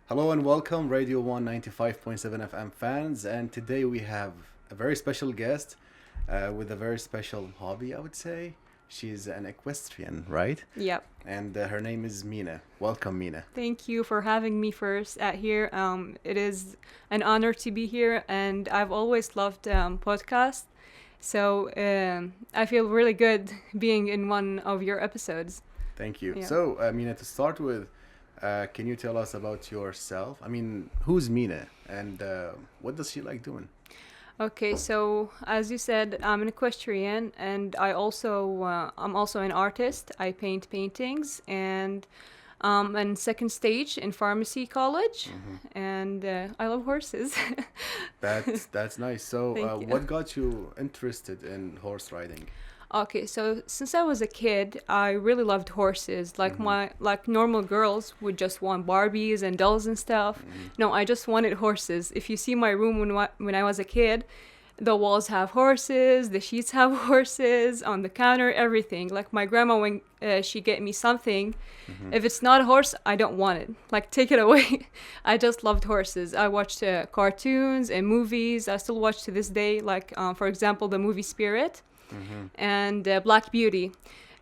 Hello and welcome, Radio 195.7 FM fans. And today we have a very special guest with a very special hobby, I would say. She's an equestrian, right? Yep. And her name is Mina. Welcome, Mina. Thank you for having me first at here. It is an honor to be here, and I've always loved podcasts. So I feel really good being in one of your episodes. Thank you. Yeah. So, Mina, to start with, can you tell us about yourself? Who's Mina and what does she like doing? Okay, so as you said, I'm an equestrian, and I'm also an artist. I paint paintings, and I'm in second stage in pharmacy college, and I love horses. That's nice. So, Thank you. what got you interested in horse riding? Okay, so since I was a kid, I really loved horses. Like normal girls would just want Barbies and dolls and stuff. No, I just wanted horses. If you see my room when I was a kid, the walls have horses, the sheets have horses, on the counter, everything. Like my grandma, when she get me something, if it's not a horse, I don't want it. Like, take it away. I just loved horses. I watched cartoons and movies. I still watch to this day. Like, for example, the movie Spirit. And Black Beauty.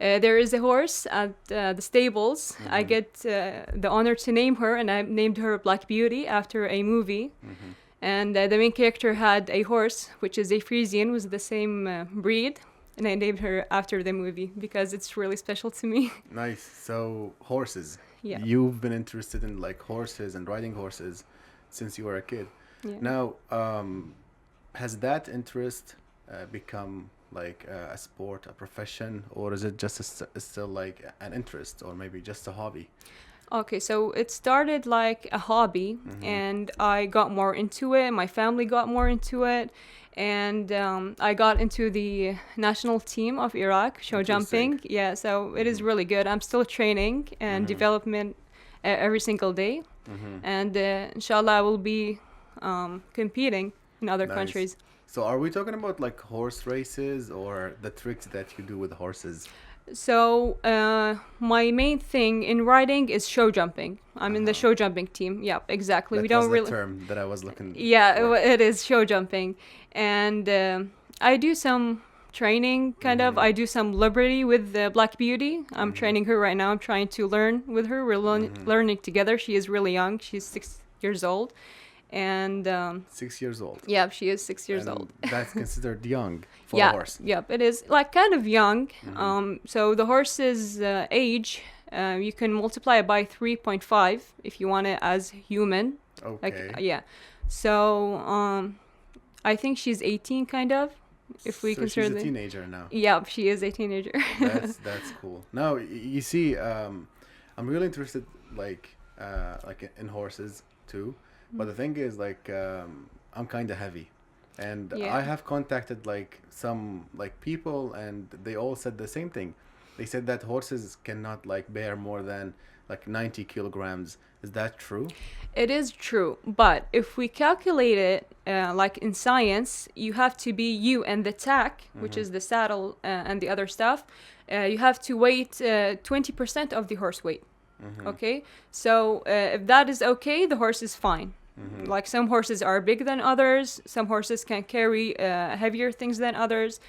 There is a horse at the stables. I get the honor to name her, and I named her Black Beauty after a movie. And the main character had a horse, which is a Frisian, was the same breed, and I named her after the movie because it's really special to me. Nice. So, horses. Yeah. You've been interested in like horses and riding horses since you were a kid. Yeah. Now, has that interest become like a sport, a profession, or is it just still like an interest or maybe just a hobby? Okay, so it started like a hobby, and I got more into it. My family got more into it, and I got into the national team of Iraq, show jumping. Yeah, so it is really good. I'm still training and development every single day, and inshallah I will be competing in other Nice. countries. So, are we talking about like horse races or the tricks that you do with horses? So my main thing in riding is show jumping. I'm in the show jumping team. Yeah, exactly. That We don't was really. the term that I was looking Yeah, for. it is show jumping, and I do some training. Kind of. I do some liberty with the Black Beauty. I'm training her right now. I'm trying to learn with her. We're learning together. She is really young. She's 6 years old, and 6 years old. yeah, she is 6 years And old. that's considered young for Yeah, a horse. yep, it is like kind of young. So the horse's age, you can multiply it by 3.5 if you want it as human. Like, Okay. yeah. So I think she's 18, kind of. If we So consider she's a the teenager now. yeah, she is a teenager. That's cool. Now you see, I'm really interested like in horses too. But the thing is, like, I'm kind of heavy, and Yeah. I have contacted like some like people, and they all said the same thing. They said that horses cannot like bear more than like 90 kilograms. Is that true? It is true, but if we calculate it like in science, you have to be you and the tack, which is the saddle and the other stuff. You have to weight 20% of the horse weight. Okay, so if that is okay, the horse is fine. Like some horses are bigger than others, some horses can carry heavier things than others,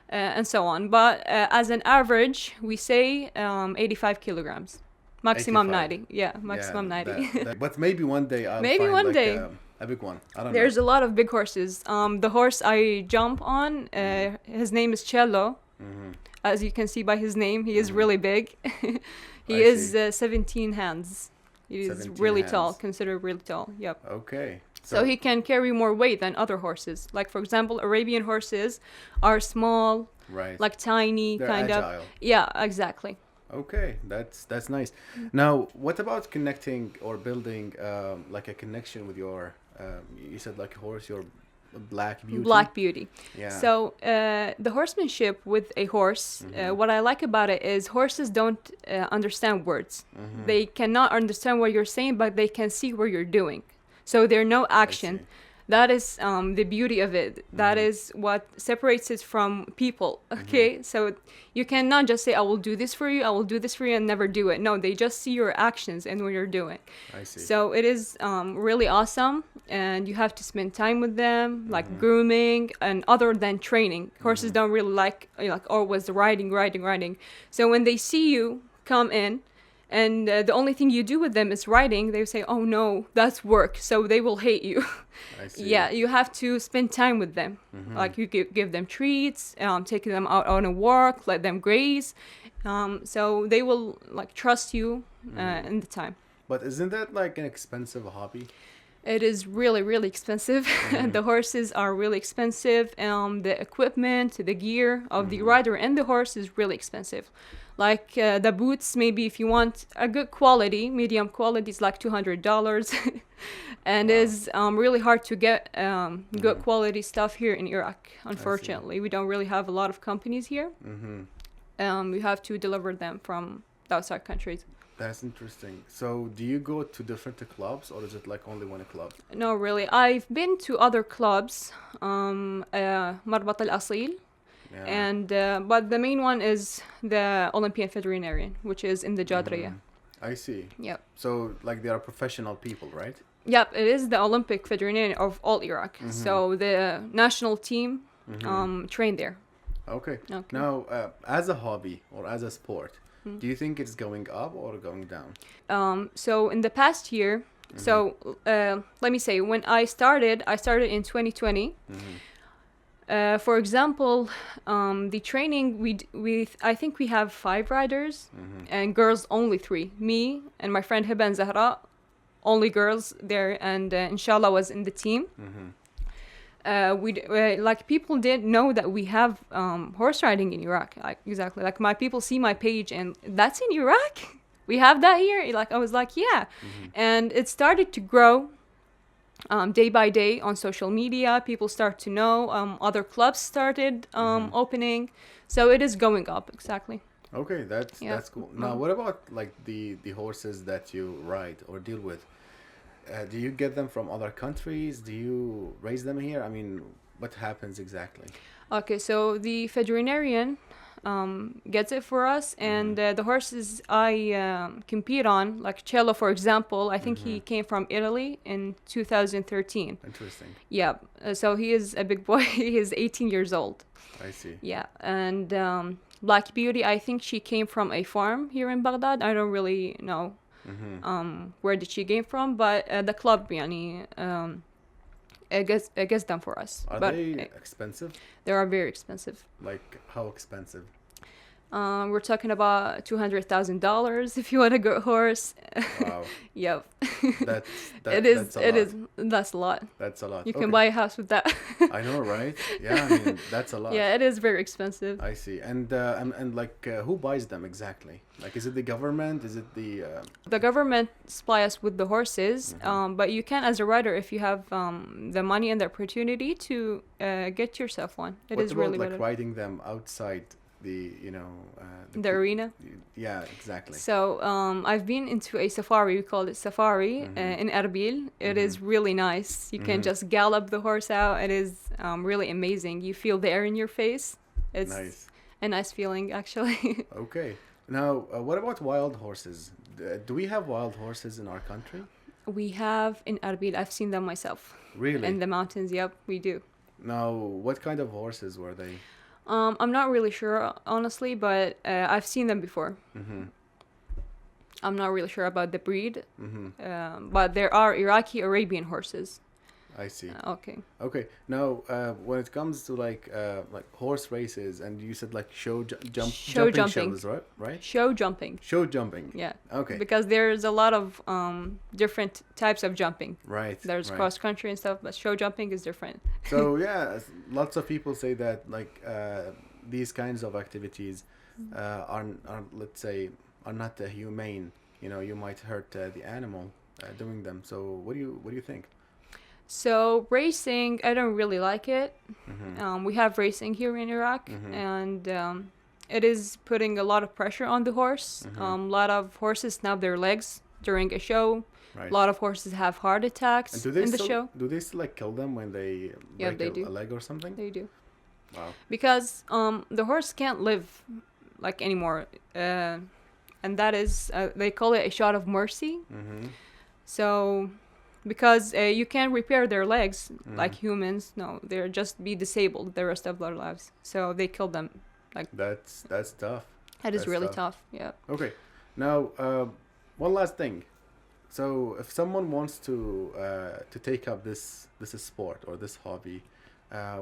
and so on. But as an average, we say 85 kilograms. Maximum 85. 90. Yeah, maximum 90. But maybe one day I'll Maybe find one like day. a big one. I don't There's know. a lot of big horses. The horse I jump on, his name is Cello. As you can see by his name, he is really big. He I is see. 17 hands. He is 17 really tall, hands. considered really tall. Yep. Okay. So he can carry more weight than other horses. Like, for example, Arabian horses are small, right. like tiny, They're kind of. agile. Yeah, exactly. Okay, that's nice. Now, what about connecting or building like a connection with your? You said like a horse, your Black Beauty. Black Beauty. Yeah. So the horsemanship with a horse, what I like about it is horses don't understand words. They cannot understand what you're saying, but they can see what you're doing. So there's no action. That is the beauty of it. That is what separates it from people. Okay, so you cannot just say, I will do this for you, I will do this for you, and never do it. No, they just see your actions and what you're doing. I see. So it is really awesome, and you have to spend time with them, like grooming, and other than training. Horses don't really like always riding. So when they see you come in, and the only thing you do with them is riding, they say, oh no, that's work, so they will hate you. I see. Yeah, you have to spend time with them. Like you give them treats, take them out on a walk, let them graze, so they will like trust you in the time. But isn't that like an expensive hobby? It is really, really expensive. The horses are really expensive. The equipment, the gear of the rider and the horse is really expensive. Like the boots, maybe if you want a good quality, medium quality, is like $200. And is really hard to get good quality stuff here in Iraq, unfortunately. We don't really have a lot of companies here. We have to deliver them from the outside countries. That's interesting. So do you go to different clubs, or is it like only one club? No, really. I've been to other clubs, مربط الأصيل, and but the main one is the Olympian Veterinarian, which is in the Jadriya. I see. Yep. So like they are professional people, right? Yep, it is the Olympic Veterinarian of all Iraq. So the national team train there. Okay. Now, as a hobby or as a sport, do you think it's going up or going down? So in the past year, so let me say, when I started in 2020. For example, the training we I think we have 5 riders, and girls only 3. Me and my friend Hiba and Zahra, only girls there, and inshallah was in the team. Like people didn't know that we have horse riding in Iraq. Like, exactly, like my people see my page and that's in Iraq. We have that here. Like I was like, yeah, and it started to grow. Day by day on social media, people start to know. Other clubs started opening, so it is going up. Exactly. Okay, that's cool. Now, what about like the horses that you ride or deal with? Do you get them from other countries? Do you raise them here? I mean, what happens exactly? Okay, so the veterinarian gets it for us, and the horses I compete on, like Cello, for example, I think he came from Italy in 2013. Interesting. Yeah, so he is a big boy. He is 18 years old. I see. Yeah, and Black Beauty, I think she came from a farm here in Baghdad. I don't really know where did she came from, but the club, yani, gets them for us. Are they expensive? They are very expensive. Like how expensive? We're talking about $200,000 if you want a good horse. Wow. Yep. That's a lot. That's a lot. You can buy a house with that. I know, right? Yeah, I mean, that's a lot. Yeah, it is very expensive. I see. And like, who buys them exactly? Like, is it the government? Is it the... The government supply us with the horses, but you can, as a rider, if you have the money and the opportunity to get yourself one. It is really like riding them outside the arena. Yeah, exactly. So I've been into a safari. We call it safari in Erbil. It is really nice. You can just gallop the horse out. It is really amazing. You feel the air in your face. It's nice. A nice feeling, actually. Okay. Now, what about wild horses? Do we have wild horses in our country? We have in Erbil. I've seen them myself. Really? In the mountains. Yep, we do. Now, what kind of horses were they? I'm not really sure, honestly, but I've seen them before. I'm not really sure about the breed, but there are Iraqi Arabian horses. I see. Okay. Now, when it comes to like horse races, and you said like jumping shows, right? Show jumping. Show jumping. Yeah. Okay. Because there's a lot of different types of jumping. Right. There's cross country and stuff, but show jumping is different. So yeah, lots of people say that like these kinds of activities are let's say are not humane. You know, you might hurt the animal doing them. So what do you think? So racing, I don't really like it. We have racing here in Iraq, and it is putting a lot of pressure on the horse. A lot of horses snap their legs during a show. Right. A lot of horses have heart attacks And do they in the still, show. do they still like kill them when they Yeah, break they a do. leg or something? They do. Wow. Because the horse can't live like anymore, and that is they call it a shot of mercy. Mm-hmm. So because you can't repair their legs like humans, no, they're just be disabled the rest of their lives. So they kill them. Like That's tough. that is That's really tough. tough. Yeah. Okay. Now, one last thing. So, if someone wants to take up this sport or this hobby,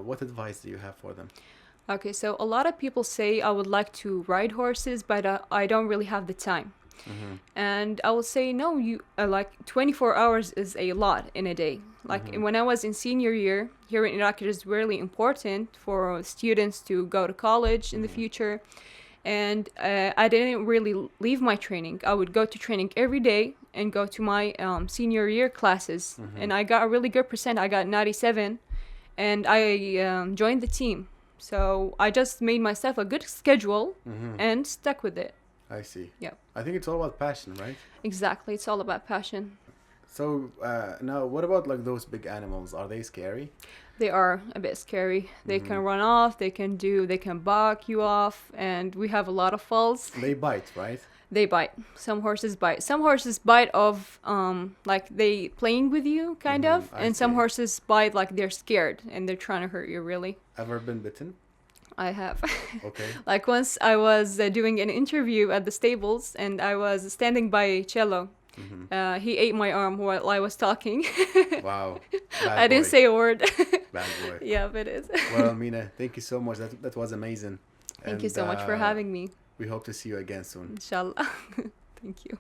what advice do you have for them? Okay, so a lot of people say I would like to ride horses, but I don't really have the time. Mm-hmm. And I will say no. You like 24 hours is a lot in a day. Like when I was in senior year here in Iraq, it is really important for students to go to college in the future. And I didn't really leave my training. I would go to training every day and go to my senior year classes. And I got a really good percent. I got 97, and I joined the team. So I just made myself a good schedule and stuck with it. I see. Yeah. I think it's all about passion, right? Exactly. It's all about passion. So now, what about like those big animals? Are they scary? They are a bit scary. They can run off. They can bark you off, and we have a lot of falls. They bite, right? They bite. Some horses bite. Some horses bite of like they playing with you kind of, I and some see. horses bite like they're scared and they're trying to hurt you really. Ever been bitten? I have. Okay. Like once I was doing an interview at the stables and I was standing by Cello. He ate my arm while I was talking. Wow. I didn't say a word. Bad boy. Yeah, it is. Well, Mina, thank you so much. That was amazing. Thank you so much for having me. We hope to see you again soon. Inshallah. Thank you.